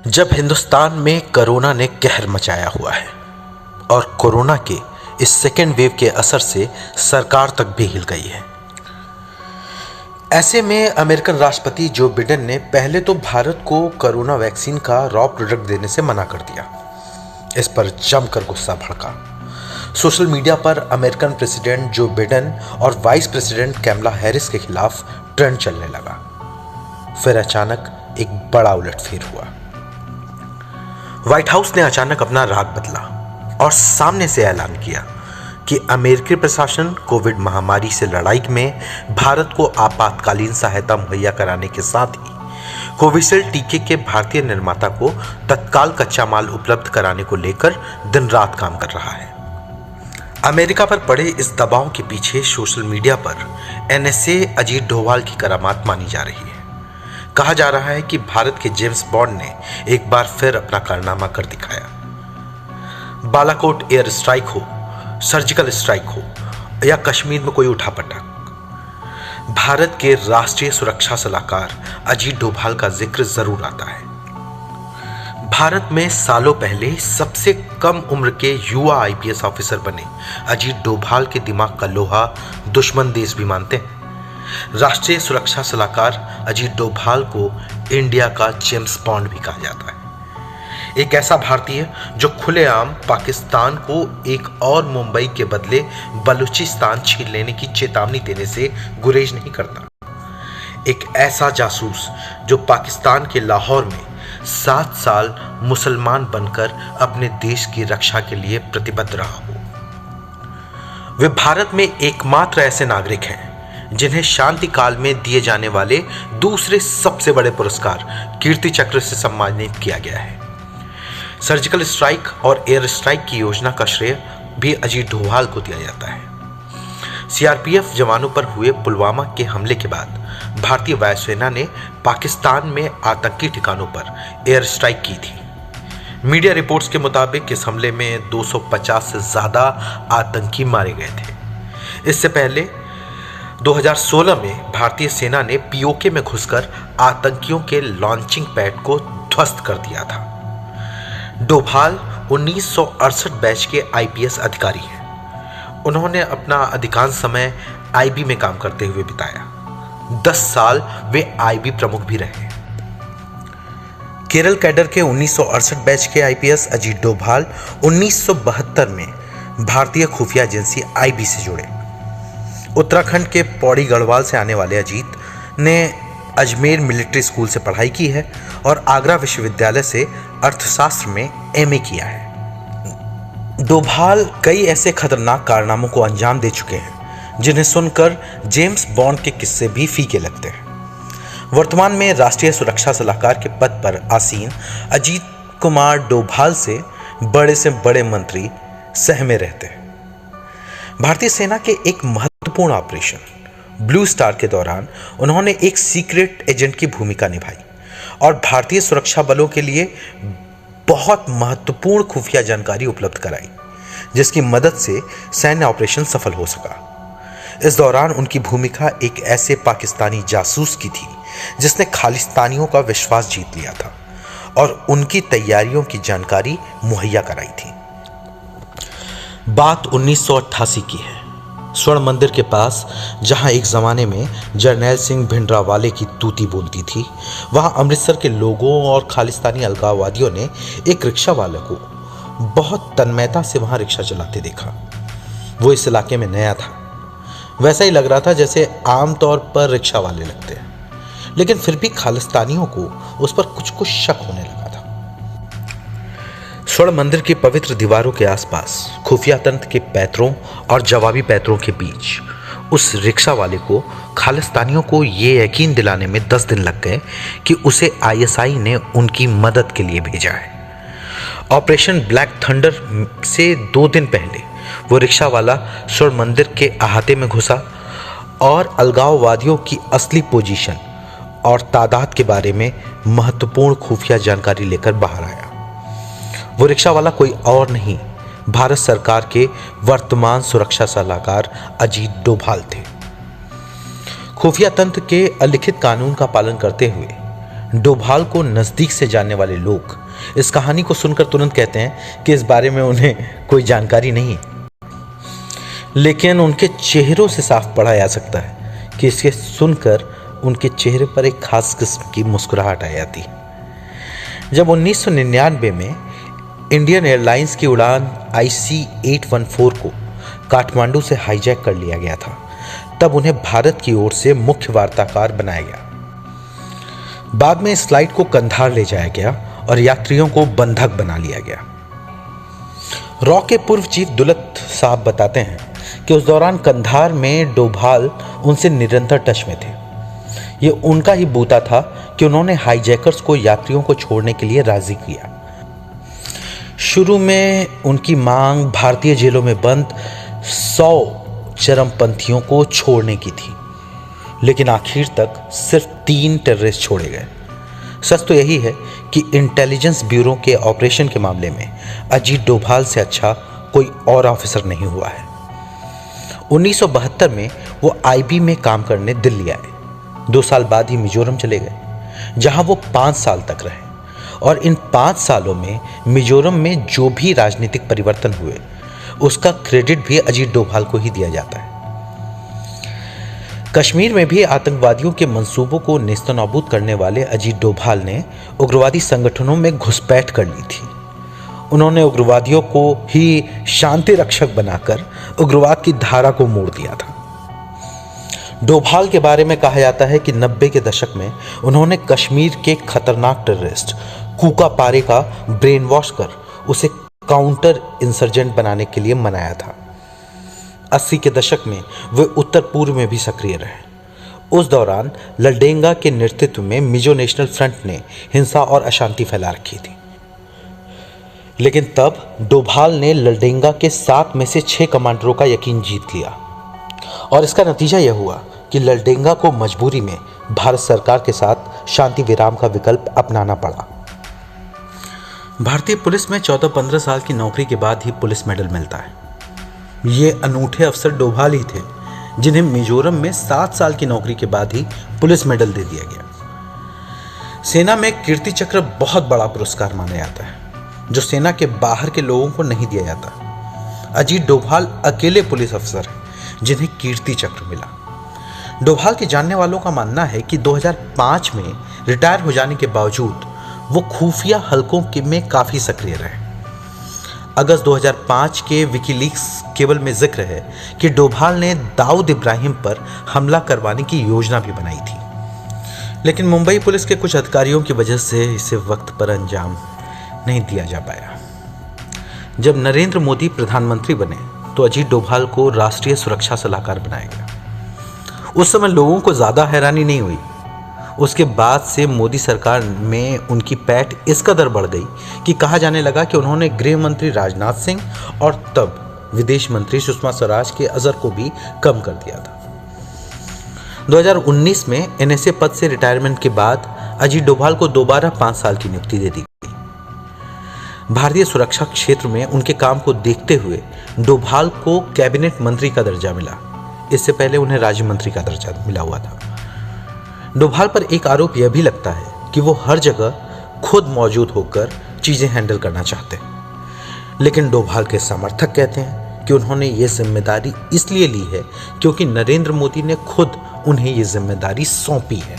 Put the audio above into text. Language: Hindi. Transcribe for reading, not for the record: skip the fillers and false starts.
जब हिंदुस्तान में कोरोना ने कहर मचाया हुआ है और कोरोना के इस सेकेंड वेव के असर से सरकार तक भी हिल गई है, ऐसे में अमेरिकन राष्ट्रपति जो बिडेन ने पहले तो भारत को कोरोना वैक्सीन का रॉ प्रोडक्ट देने से मना कर दिया। इस पर जमकर गुस्सा भड़का। सोशल मीडिया पर अमेरिकन प्रेसिडेंट जो बिडेन और वाइस प्रेसिडेंट कैमला हैरिस के खिलाफ ट्रेंड चलने लगा। फिर अचानक एक बड़ा उलटफेर हुआ। व्हाइट हाउस ने अचानक अपना राग बदला और सामने से ऐलान किया कि अमेरिकी प्रशासन कोविड महामारी से लड़ाई में भारत को आपातकालीन सहायता मुहैया कराने के साथ ही कोविशील्ड टीके के भारतीय निर्माता को तत्काल कच्चा माल उपलब्ध कराने को लेकर दिन रात काम कर रहा है। अमेरिका पर पड़े इस दबाव के पीछे सोशल मीडिया पर एनएसए अजीत डोभाल की करामात मानी जा रही है। कहा जा रहा है कि भारत के जेम्स बॉन्ड ने एक बार फिर अपना कारनामा कर दिखाया। बालाकोट एयर स्ट्राइक हो, सर्जिकल स्ट्राइक हो या कश्मीर में कोई उठापटक, भारत के राष्ट्रीय सुरक्षा सलाहकार अजीत डोभाल का जिक्र जरूर आता है। भारत में सालों पहले सबसे कम उम्र के युवा आईपीएस ऑफिसर बने अजीत डोभाल के दिमाग का लोहा दुश्मन देश भी मानते हैं। राष्ट्रीय सुरक्षा सलाहकार अजीत डोभाल को इंडिया का जेम्स बॉन्ड भी कहा जाता है। एक ऐसा भारतीय जो खुलेआम पाकिस्तान को एक और मुंबई के बदले बलूचिस्तान छीन लेने की चेतावनी देने से गुरेज नहीं करता। एक ऐसा जासूस जो पाकिस्तान के लाहौर में 7 साल मुसलमान बनकर अपने देश की रक्षा के लिए प्रतिबद्ध रहा हो। वे भारत में एकमात्र ऐसे नागरिक हैं जिन्हें शांति काल में दिए जाने वाले दूसरे सबसे बड़े पुरस्कार कीर्ति चक्र से सम्मानित किया गया है। सर्जिकल स्ट्राइक और एयर स्ट्राइक की योजना का श्रेय भी अजीत डोभाल को दिया जाता है। सीआरपीएफ जवानों पर हुए पुलवामा के हमले के बाद भारतीय वायुसेना ने पाकिस्तान में आतंकी ठिकानों पर एयर स्ट्राइक की थी। मीडिया रिपोर्ट्स के मुताबिक इस हमले में 250 से ज्यादा आतंकी मारे गए थे। इससे पहले 2016 में भारतीय सेना ने पीओके में घुसकर आतंकियों के लॉन्चिंग पैड को ध्वस्त कर दिया था। डोभाल 1968 बैच के आईपीएस अधिकारी हैं। उन्होंने अपना अधिकांश समय आईबी में काम करते हुए बिताया। 10 साल वे आईबी प्रमुख भी रहे। केरल कैडर के 1968 बैच के आईपीएस अजीत डोभाल 1972 में भारतीय खुफिया एजेंसी आईबी से जुड़े। उत्तराखंड के पौड़ी गढ़वाल से आने वाले अजीत ने अजमेर मिलिट्री स्कूल से पढ़ाई की है और आगरा विश्वविद्यालय से अर्थशास्त्र में एमए किया है। डोभाल कई ऐसे खतरनाक कारनामों को अंजाम दे चुके हैं जिन्हें सुनकर जेम्स बॉन्ड के किस्से भी फीके लगते हैं। वर्तमान में राष्ट्रीय सुरक्षा सलाहकार के पद पर आसीन अजीत कुमार डोभाल से बड़े मंत्री सहमे रहते हैं। भारतीय सेना के एक महत्वपूर्ण ऑपरेशन ब्लू स्टार के दौरान उन्होंने एक सीक्रेट एजेंट की भूमिका निभाई और भारतीय सुरक्षा बलों के लिए बहुत महत्वपूर्ण खुफिया जानकारी उपलब्ध कराई, जिसकी मदद से सैन्य ऑपरेशन सफल हो सका। इस दौरान उनकी भूमिका एक ऐसे पाकिस्तानी जासूस की थी जिसने खालिस्तानियों का विश्वास जीत लिया था और उनकी तैयारियों की जानकारी मुहैया कराई थी। बात 1988 की है। स्वर्ण मंदिर के पास, जहां एक जमाने में जरनैल सिंह भिंडरावाले की तूती बोलती थी, वहां अमृतसर के लोगों और खालिस्तानी अलगाववादियों ने एक रिक्शा वाले को बहुत तन्मयता से वहां रिक्शा चलाते देखा। वो इस इलाके में नया था। वैसा ही लग रहा था जैसे आमतौर पर रिक्शा वाले लगते हैं, लेकिन फिर भी खालिस्तानियों को उस पर कुछ शक होने लगा था। स्वर्ण मंदिर की पवित्र दीवारों के आसपास खुफिया तंत्र के पैतरों और जवाबी पैतरों के बीच उस रिक्शा वाले को खालिस्तानियों को ये यकीन दिलाने में 10 दिन लग गए कि उसे आईएसआई ने उनकी मदद के लिए भेजा है। ऑपरेशन ब्लैक थंडर से 2 दिन पहले वो रिक्शा वाला स्वर्ण मंदिर के अहाते में घुसा और अलगाववादियों की असली पोजीशन और तादाद के बारे में महत्वपूर्ण खुफिया जानकारी लेकर बाहर आया। वो रिक्शा वाला कोई और नहीं, भारत सरकार के वर्तमान सुरक्षा सलाहकार अजीत डोभाल थे। खुफिया तंत्र के अलिखित कानून का पालन करते हुए डोभाल को नज़दीक से जानने वाले लोग इस कहानी को सुनकर तुरंत कहते हैं कि इस बारे में उन्हें कोई जानकारी नहीं, लेकिन उनके चेहरों से साफ पढ़ा जा सकता है कि इसे सुनकर उनके चेहरे पर एक खास किस्म की मुस्कुराहट आ जाती है। जब 1999 में इंडियन एयरलाइंस की उड़ान IC-814 को काठमांडू से हाईजैक कर लिया गया था, तब उन्हें भारत की ओर से मुख्य वार्ताकार बनाया गया। बाद में इस फ्लाइट को कंधार ले जाया गया और यात्रियों को बंधक बना लिया गया। रॉ के पूर्व चीफ दुलत साहब बताते हैं कि उस दौरान कंधार में डोभाल उनसे निरंतर टच में थे। ये उनका ही बूता था कि उन्होंने हाईजैकर्स को यात्रियों को छोड़ने के लिए राजी किया। शुरू में उनकी मांग भारतीय जेलों में बंद 100 चरमपंथियों को छोड़ने की थी, लेकिन आखिर तक सिर्फ 3 टेररिस्ट छोड़े गए। सच तो यही है कि इंटेलिजेंस ब्यूरो के ऑपरेशन के मामले में अजीत डोभाल से अच्छा कोई और ऑफिसर नहीं हुआ है। 1972 में वो IB में काम करने दिल्ली आए। 2 साल बाद ही मिजोरम चले गए, जहां वो 5 साल तक रहे, और इन 5 सालों में मिजोरम में जो भी राजनीतिक परिवर्तन हुए उसका क्रेडिट भी अजीत डोभाल को ही दिया जाता है। कश्मीर में भी आतंकवादियों के मंसूबों को नेस्तनाबूद करने वाले अजीत डोभाल ने उग्रवादी संगठनों में घुसपैठ कर ली थी। उन्होंने उग्रवादियों को ही शांति रक्षक बनाकर उग्रवाद की धारा को मोड़ दिया था। डोभाल के बारे में कहा जाता है कि 90 के दशक में उन्होंने कश्मीर के खतरनाक टेररिस्ट कूका पारे का ब्रेन वॉश कर उसे काउंटर इंसर्जेंट बनाने के लिए मनाया था। 80 के दशक में वे उत्तर पूर्व में भी सक्रिय रहे। उस दौरान ललडेंगा के नेतृत्व में मिजो नेशनल फ्रंट ने हिंसा और अशांति फैला रखी थी, लेकिन तब डोभाल ने ललडेंगा के 7 में से 6 कमांडरों का यकीन जीत लिया, और इसका नतीजा यह हुआ कि ललडेंगा को मजबूरी में भारत सरकार के साथ शांति विराम का विकल्प अपनाना पड़ा। भारतीय पुलिस में 14-15 साल की नौकरी के बाद ही पुलिस मेडल मिलता है। ये अनूठे अफसर डोभाल ही थे जिन्हें मिजोरम में 7 साल की नौकरी के बाद ही पुलिस मेडल दे दिया गया। सेना में कीर्ति चक्र बहुत बड़ा पुरस्कार माना जाता है, जो सेना के बाहर के लोगों को नहीं दिया जाता। अजीत डोभाल अकेले पुलिस अफसर हैं जिन्हें कीर्ति चक्र मिला। डोभाल के जानने वालों का मानना है कि 2005 में रिटायर हो जाने के बावजूद वो खुफिया हलकों में काफी सक्रिय रहे। अगस्त 2005 के विकीलीक्स केबल में जिक्र है कि डोभाल ने दाऊद इब्राहिम पर हमला करवाने की योजना भी बनाई थी, लेकिन मुंबई पुलिस के कुछ अधिकारियों की वजह से इसे वक्त पर अंजाम नहीं दिया जा पाया। जब नरेंद्र मोदी प्रधानमंत्री बने तो अजीत डोभाल को राष्ट्रीय सुरक्षा सलाहकार बनाया गया। उस समय लोगों को ज्यादा हैरानी नहीं हुई। उसके बाद से मोदी सरकार में उनकी पैठ इस कदर बढ़ गई कि कहा जाने लगा कि उन्होंने गृह मंत्री राजनाथ सिंह और तब विदेश मंत्री सुषमा स्वराज के असर को भी कम कर दिया था। 2019 में NSA पद से रिटायरमेंट के बाद अजीत डोभाल को दोबारा 5 साल की नियुक्ति दे दी गई। भारतीय सुरक्षा क्षेत्र में उनके काम को देखते हुए डोभाल को कैबिनेट मंत्री का दर्जा मिला। इससे पहले उन्हें राज्य मंत्री का दर्जा मिला हुआ था। डोभाल पर एक आरोप यह भी लगता है कि वो हर जगह खुद मौजूद होकर चीजें हैंडल करना चाहते हैं, लेकिन डोभाल के समर्थक कहते हैं कि उन्होंने ये जिम्मेदारी इसलिए ली है क्योंकि नरेंद्र मोदी ने खुद उन्हें ये जिम्मेदारी सौंपी है।